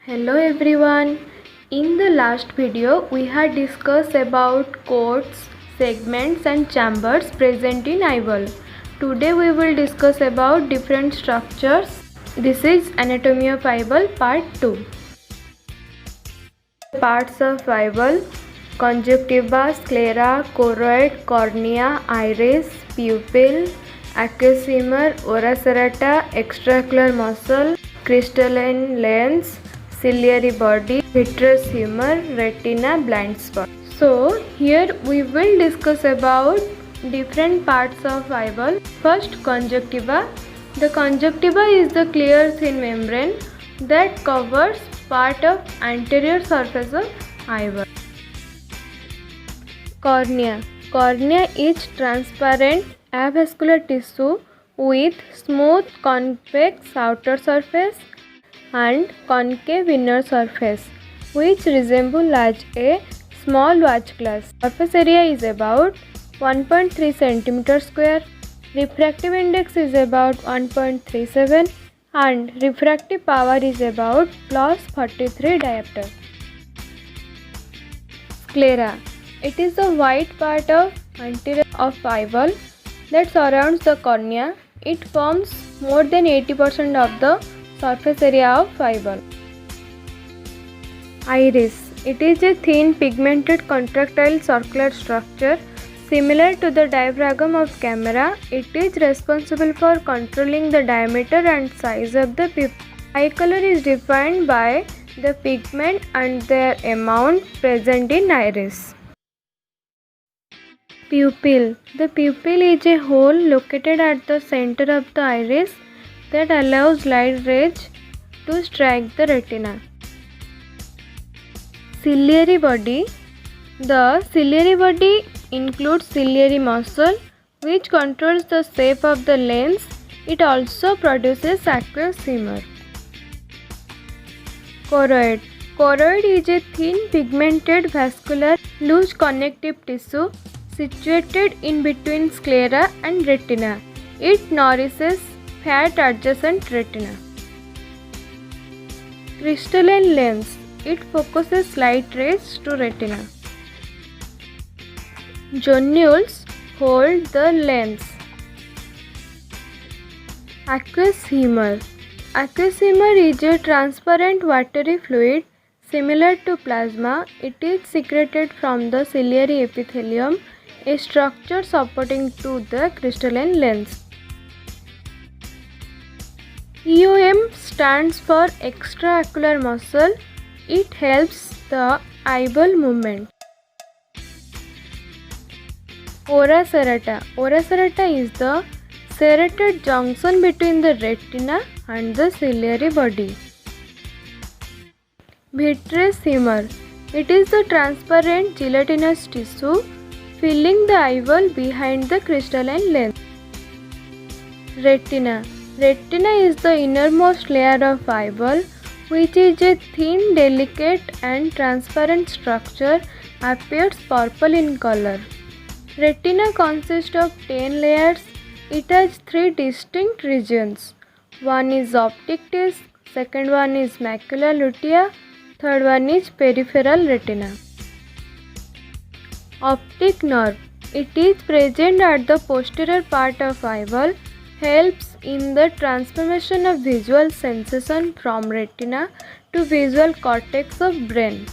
Hello everyone. In the last video we had discussed about coats, segments and chambers present in eyeball. Today we will discuss about different structures. This is Anatomy of Eyeball part 2. Parts of eyeball: conjunctiva, sclera, choroid, cornea, iris, pupil, aqueous humor, ora serrata, extraocular muscle, crystalline lens, ciliary body, vitreous humor, retina, blind spot. So here we will discuss about different parts of eyeball. First, conjunctiva. The conjunctiva is the clear thin membrane that covers part of anterior surface of eyeball. Cornea. Cornea is transparent avascular tissue with smooth convex outer surface and concave inner surface, which resemble as a small watch glass. Surface area is about 1.3 cm square. Refractive index is about 1.37 and refractive power is about plus 43 diopter. Sclera. It is the white part of anterior of eyeball that surrounds the cornea. It forms more than 80% of the surface area of eyeball. Iris. It is a thin pigmented contractile circular structure similar to the diaphragm of camera. It is responsible for controlling the diameter and size of the pupil. Eye color is defined by the pigment and their amount present in iris. Pupil. The pupil is a hole located at the center of the iris that allows light rays to strike the retina. Ciliary body. The ciliary body includes ciliary muscle, which controls the shape of the lens. It also produces aqueous humor. Choroid. Choroid is a thin pigmented vascular loose connective tissue situated in between sclera and retina. It nourishes fat adjacent retina. Crystalline lens. It focuses light rays to retina. Zonules hold the lens. Aqueous humor. Aqueous humor is a transparent watery fluid similar to plasma. It is secreted from the ciliary epithelium, a structure supporting to the crystalline lens. EOM stands for extraocular muscle. It helps the eyeball movement. Ora serrata. Ora serrata is the serrated junction between the retina and the ciliary body. Vitreous humor. It is the transparent gelatinous tissue filling the eyeball behind the crystalline lens. Retina. Retina is the innermost layer of eyeball, which is a thin, delicate and transparent structure, appears purple in color. Retina consists of 10 layers. It has 3 distinct regions. One is optic disc, second one is macula lutea, third one is peripheral retina. Optic nerve. It is present at the posterior part of eyeball, helps in the transformation of visual sensation from retina to visual cortex of brain.